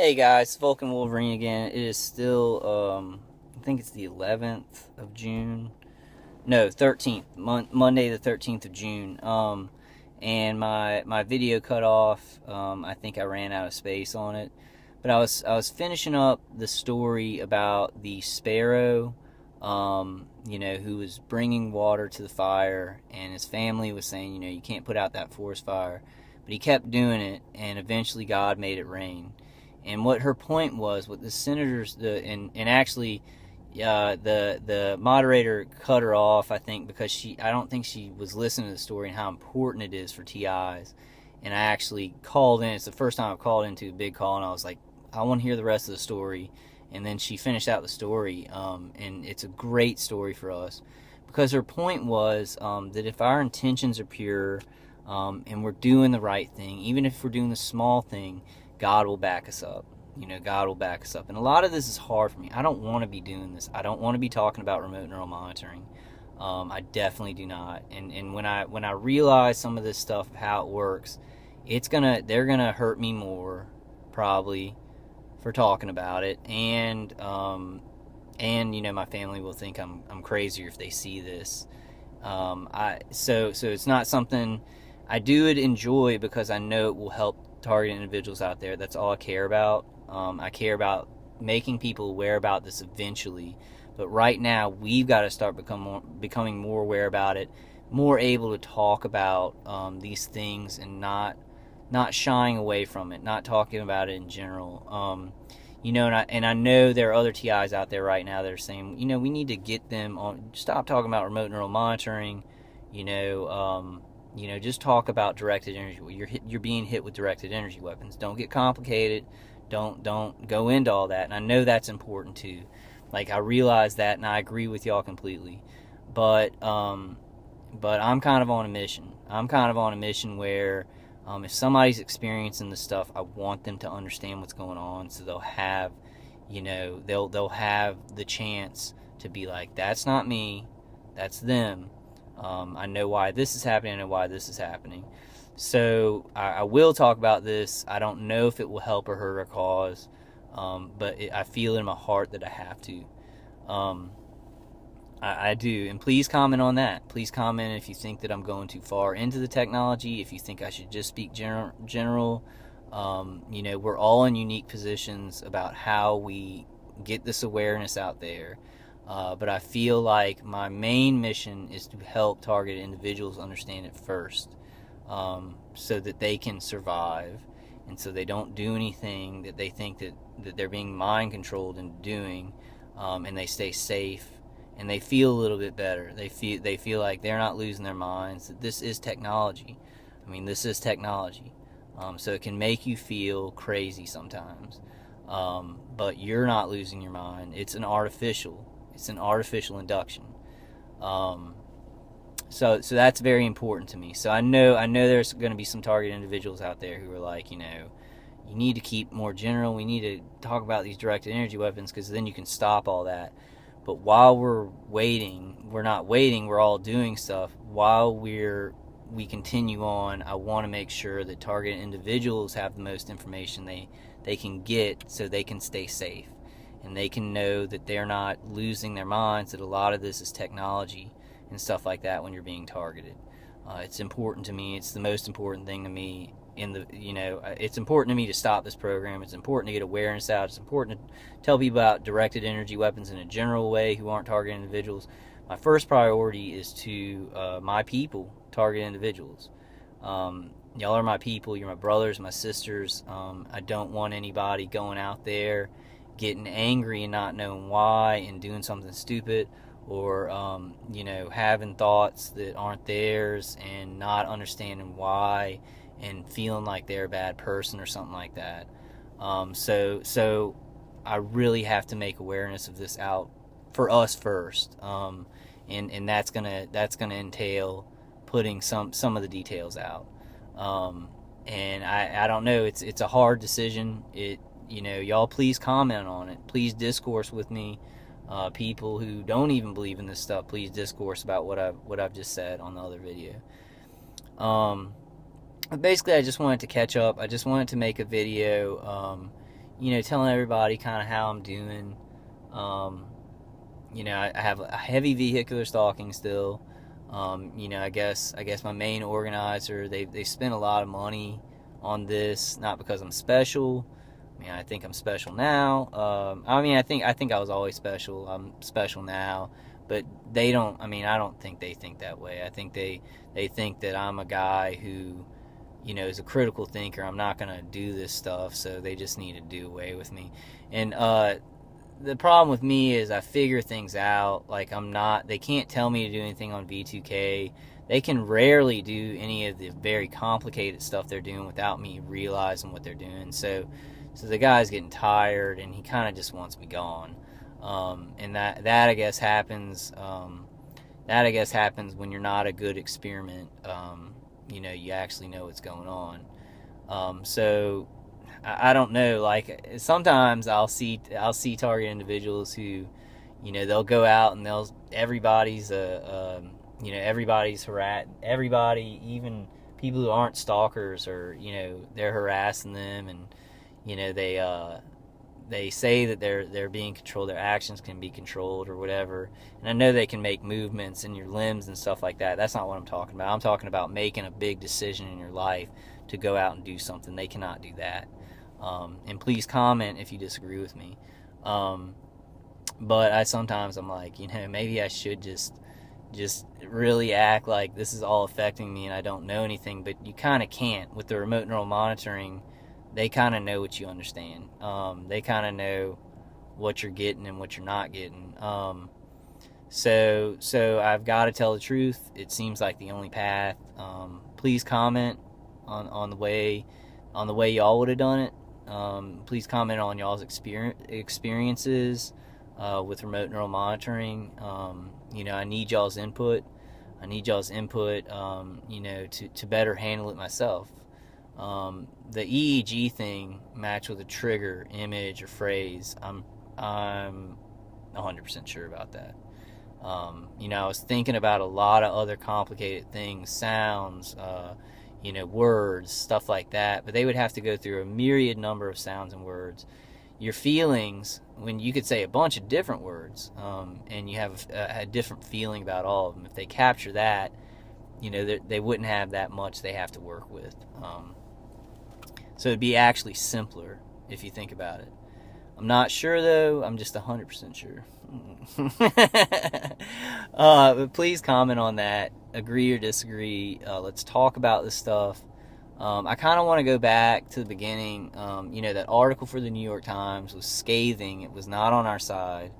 Hey guys, Vulcan Wolverine again. It is still, I think it's the 11th of June. No, 13th. Monday the 13th of June. And my video cut off. I think I ran out of space on it. But I was finishing up the story about the sparrow, who was bringing water to the fire, and his family was saying, you can't put out that forest fire. But he kept doing it, and eventually God made it rain. And what her point was, what the senators, and actually, the moderator cut her off, I think, because I don't think she was listening to the story and how important it is for TIs. And I actually called in. It's the first time I've called into a big call, and I was like, I want to hear the rest of the story. And then she finished out the story, and it's a great story for us, because her point was that if our intentions are pure, and we're doing the right thing, even if we're doing the small thing, God will back us up. God will back us up. And a lot of this is hard for me. I don't want to be doing this. I don't want to be talking about remote neural monitoring. I definitely do not. And when I realize some of this stuff, how it works, they're gonna hurt me more, probably, for talking about it. And my family will think I'm crazier if they see this. So it's not something I do enjoy, because I know it will help target individuals out there. That's all I care about. I care about making people aware about this eventually, but right now we've got to start becoming more aware about it, more able to talk about these things, and not shying away from it, not talking about it in general. And I know there are other TIs out there right now that are saying, we need to get them on. Stop talking about remote neural monitoring. Just talk about directed energy. You're being hit with directed energy weapons. Don't get complicated. Don't go into all that. And I know that's important too. Like, I realize that, and I agree with y'all completely. But I'm kind of on a mission. I'm kind of on a mission where if somebody's experiencing this stuff, I want them to understand what's going on, so they'll have, they'll have the chance to be like, that's not me, that's them. I know why this is happening. I know why this is happening. So I will talk about this. I don't know if it will help or hurt our cause, but I feel in my heart that I have to. I do. And please comment on that. Please comment if you think that I'm going too far into the technology, if you think I should just speak general. We're all in unique positions about how we get this awareness out there. But I feel like my main mission is to help targeted individuals understand it first, so that they can survive, and so they don't do anything that they think that they're being mind controlled into doing, and they stay safe, and they feel a little bit better. They feel like they're not losing their minds, that this is technology. I mean, this is technology. So it can make you feel crazy sometimes, but you're not losing your mind. It's an artificial induction. So that's very important to me. So I know there's going to be some target individuals out there who are like, you need to keep more general. We need to talk about these directed energy weapons, because then you can stop all that. But while we're waiting, we're not waiting. We're all doing stuff. While we continue on, I want to make sure that target individuals have the most information they can get, so they can stay safe. And they can know that they're not losing their minds, that a lot of this is technology and stuff like that when you're being targeted. It's important to me. It's the most important thing to me. It's important to me to stop this program. It's important to get awareness out. It's important to tell people about directed energy weapons in a general way who aren't target individuals. My first priority is to my people, target individuals. Y'all are my people. You're my brothers, my sisters. I don't want anybody going out there getting angry and not knowing why, and doing something stupid, or having thoughts that aren't theirs and not understanding why, and feeling like they're a bad person or something like that. So I really have to make awareness of this out for us first, and that's gonna entail putting some of the details out. And I don't know. It's a hard decision. Y'all please comment on it. Please discourse with me. People who don't even believe in this stuff, please discourse about what I've just said on the other video. But basically, I just wanted to catch up. I just wanted to make a video, telling everybody kind of how I'm doing. Um, I have a heavy vehicular stalking still. I guess my main organizer, they spent a lot of money on this, not because I'm special. I mean, I think I'm special now. I think I was always special. I'm special now, but they don't. I mean, I don't think they think that way. I think they think that I'm a guy who, is a critical thinker. I'm not gonna do this stuff, so they just need to do away with me. And the problem with me is I figure things out. Like, they can't tell me to do anything on V2K. They can rarely do any of the very complicated stuff they're doing without me realizing what they're doing. So the guy's getting tired, and he kind of just wants me gone. And that I guess happens. That I guess happens when you're not a good experiment. You actually know what's going on. So I don't know. Like, sometimes I'll see target individuals who, they'll go out and everybody's everybody, even people who aren't stalkers, or they're harassing them, and they say that they're being controlled, their actions can be controlled or whatever. And I know they can make movements in your limbs and stuff like that. That's not what I'm talking about. I'm talking about making a big decision in your life to go out and do something. They cannot do that. And please comment if you disagree with me. But sometimes I'm like, maybe I should just really act like this is all affecting me and I don't know anything. But you kind of can't. With the remote neural monitoring, they kind of know what you understand. They kind of know what you're getting and what you're not getting. So I've got to tell the truth. It seems like the only path. Please comment on the way y'all would have done it. Please comment on y'all's experiences with remote neural monitoring. I need y'all's input. To better handle it myself. The EEG thing matched with a trigger, image, or phrase. I'm 100% sure about that. I was thinking about a lot of other complicated things, sounds, words, stuff like that, but they would have to go through a myriad number of sounds and words. Your feelings, when you could say a bunch of different words, and you have a different feeling about all of them, if they capture that, they wouldn't have that much they have to work with. So it'd be actually simpler if you think about it. I'm not sure, though. I'm just 100% sure. But please comment on that. Agree or disagree. Let's talk about this stuff. I kind of want to go back to the beginning. That article for the New York Times was scathing. It was not on our side.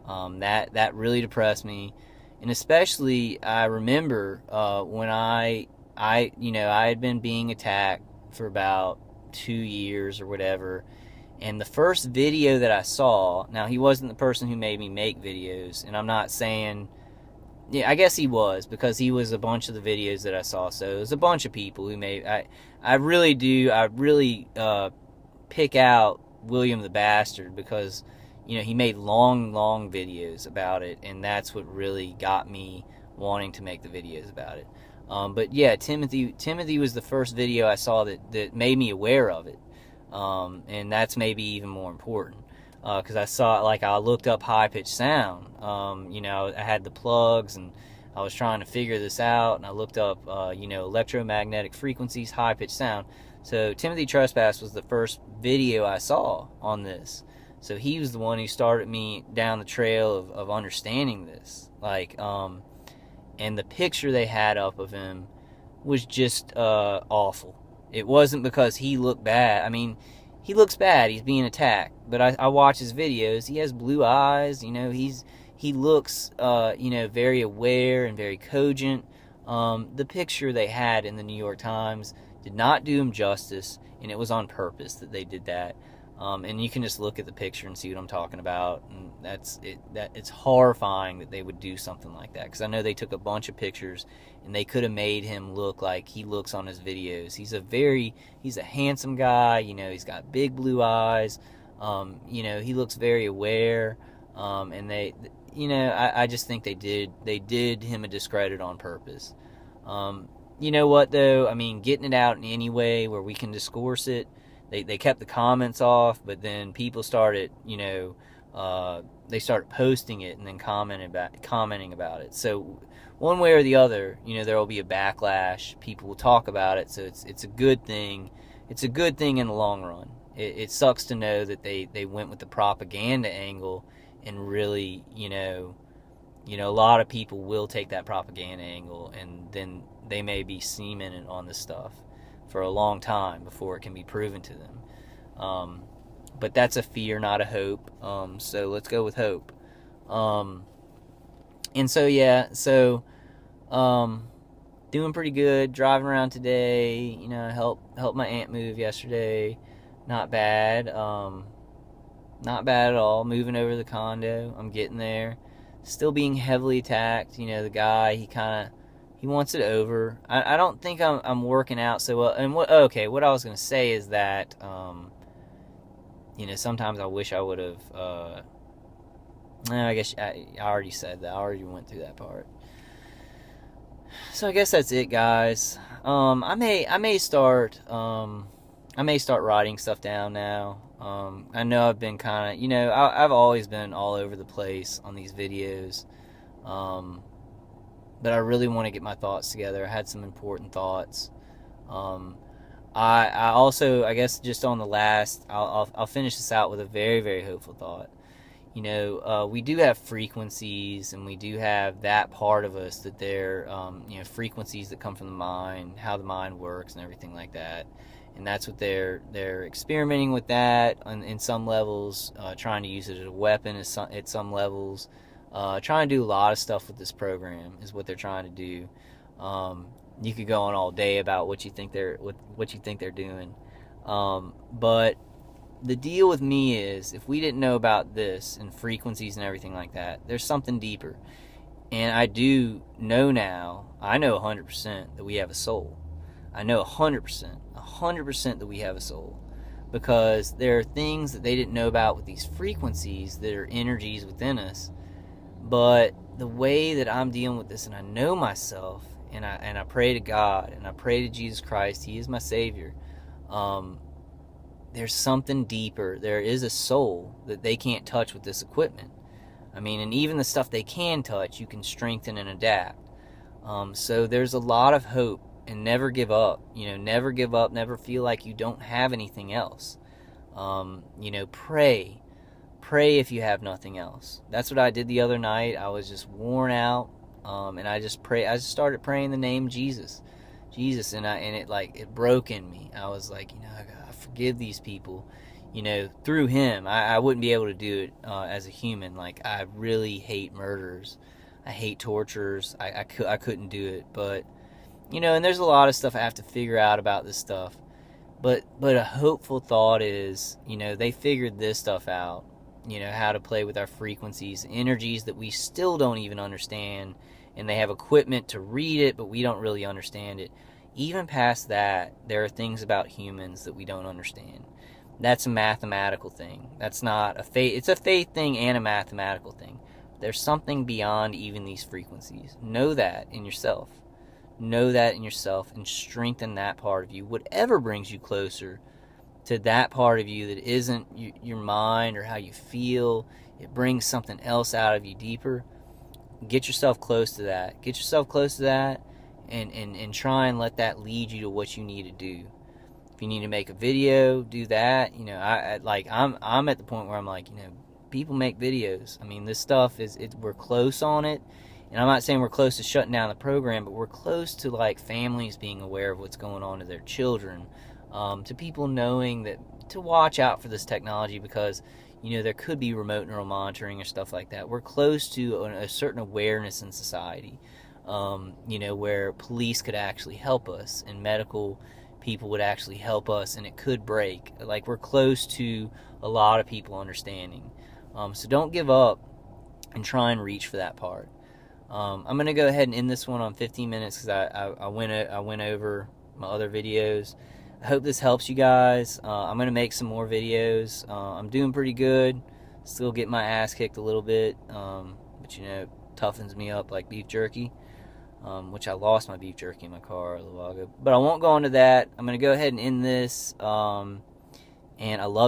That really depressed me. And especially, I remember when I had been being attacked for about 2 years or whatever. And the first video that I saw, now he wasn't the person who made me make videos, and I'm not saying, I guess he was, because he was a bunch of the videos that I saw. So it was a bunch of people who made, I really pick out William the Bastard, because, he made long videos about it, and that's what really got me wanting to make the videos about it. But yeah, Timothy was the first video I saw that made me aware of it. And that's maybe even more important, because I looked up high-pitched sound. I had the plugs, and I was trying to figure this out, and I looked up, electromagnetic frequencies, high-pitched sound. So Timothy Trespass was the first video I saw on this. So he was the one who started me down the trail of understanding this. And the picture they had up of him was just awful. It wasn't because he looked bad. I mean, he looks bad. He's being attacked. But I watch his videos. He has blue eyes. He looks, very aware and very cogent. The picture they had in the New York Times did not do him justice, and it was on purpose that they did that. And you can just look at the picture and see what I'm talking about. And it's horrifying that they would do something like that, because I know they took a bunch of pictures and they could have made him look like he looks on his videos. He's a handsome guy. He's got big blue eyes. He looks very aware. And I just think they did him a discredit on purpose. You know what, though? I mean, getting it out in any way where we can discourse it, they kept the comments off, but then people started, they started posting it and then commenting about it. So one way or the other, there will be a backlash. People will talk about it. So it's a good thing. It's a good thing in the long run. It sucks to know that they went with the propaganda angle, and really, a lot of people will take that propaganda angle, and then they may be seeming on this stuff for a long time before it can be proven to them. But that's a fear, not a hope. So let's go with hope. And so, yeah, doing pretty good. Driving around today, helped my aunt move yesterday. Not bad. Not bad at all. Moving over to the condo. I'm getting there. Still being heavily attacked. The guy, he wants it over. I don't think I'm working out so well. And what I was going to say is that, sometimes I wish I would have, I guess I already said that. I already went through that part. So I guess that's it, guys. I may start writing stuff down now. I know I've been kind of, I've always been all over the place on these videos. But I really want to get my thoughts together. I had some important thoughts. I also, I guess, just on the last, I'll finish this out with a very, very hopeful thought. We do have frequencies, and we do have that part of us that they're, frequencies that come from the mind, how the mind works, and everything like that. And that's what they're experimenting with that in some levels, trying to use it as a weapon at some levels, trying to do a lot of stuff with this program is what they're trying to do. You could go on all day about what you think they're doing, but the deal with me is, if we didn't know about this and frequencies and everything like that, there's something deeper. And I do know now, I know 100% that we have a soul. I know 100% that we have a soul. Because there are things that they didn't know about with these frequencies that are energies within us. But the way that I'm dealing with this, and I know myself, and I pray to God, and I pray to Jesus Christ, He is my Savior. There's something deeper. There is a soul that they can't touch with this equipment. I mean, and even the stuff they can touch, you can strengthen and adapt. So there's a lot of hope, and never give up. Never give up. Never feel like you don't have anything else. Pray. Pray if you have nothing else. That's what I did the other night. I was just worn out, and I just started praying the name Jesus, and it broke in me. I was like, I gotta forgive these people, through Him. I wouldn't be able to do it as a human. Like, I really hate murderers. I hate torturers. I couldn't do it, but and there's a lot of stuff I have to figure out about this stuff. But a hopeful thought is, they figured this stuff out. How to play with our frequencies, energies that we still don't even understand, and they have equipment to read it, but we don't really understand it. Even past that, there are things about humans that we don't understand. That's a mathematical thing. That's not a faith. It's a faith thing and a mathematical thing. There's something beyond even these frequencies. Know that in yourself. Know that in yourself, and strengthen that part of you. Whatever brings you closer to that part of you that isn't your mind or how you feel, it brings something else out of you deeper. Get yourself close to that. Get yourself close to that, and try and let that lead you to what you need to do. If you need to make a video, do that. I'm at the point where I'm like, people make videos. I mean, this stuff we're close on it. And I'm not saying we're close to shutting down the program, but we're close to, like, families being aware of what's going on to their children, to people knowing that to watch out for this technology, because there could be remote neural monitoring or stuff like that. We're close to a certain awareness in society, where police could actually help us, and medical people would actually help us, and it could break. Like, we're close to a lot of people understanding. So don't give up, and try and reach for that part. I'm going to go ahead and end this one on 15 minutes because I went over my other videos. I hope this helps you guys. I'm going to make some more videos. I'm doing pretty good. Still getting my ass kicked a little bit, but it toughens me up like beef jerky, which I lost my beef jerky in my car a little while ago. But I won't go into that. I'm going to go ahead and end this. and I love